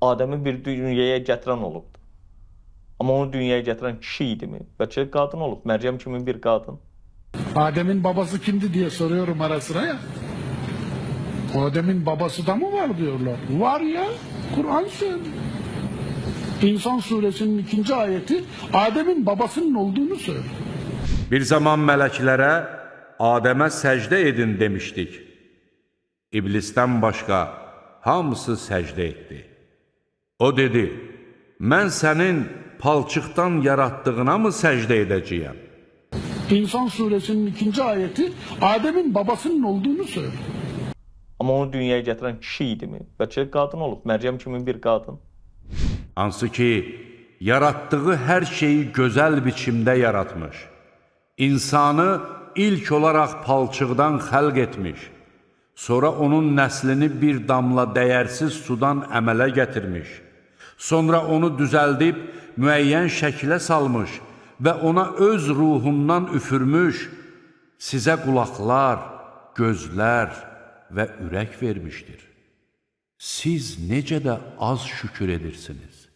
Adəmi bir dünyaya gətirən olubdur. Amma onu dünyaya gətirən kişi idimi? Bəlkə qadın olub, Məryəm kimi bir qadın. Adem'in babası kimdi diye soruyorum ara sıra ya. Adem'in babası da mı var diyorlar. Var ya, Kur'an söylüyor. İnsan suresinin 2. ayeti Adem'in babasının olduğunu söylüyor. Bir zaman mələklərə Adəmə səcdə edin demişdik. İblisdən başqa hamısı səcdə etdi. O dedi, mən sənin palçıqdan yaratdığına mı səcdə edəcəyəm? İnsan suresinin 2. ayeti Adem'in babasının olduğunu söylüyor. Amma onu dünyaya gətirən kişi idimi? Bəlkə qadın olub, Məryəm kimi bir qadın. Hansı ki, yaratdığı hər şeyi gözəl biçimdə yaratmış. İnsanı ilk olaraq palçıqdan xəlq etmiş. Sonra onun nəslini bir damla dəyərsiz sudan əmələ gətirmiş. Sonra onu düzəldib müəyyən şəkilə salmış və ona öz ruhundan üfürmüş, sizə qulaqlar, gözlər və ürək vermişdir. Siz necə də az şükür edirsiniz.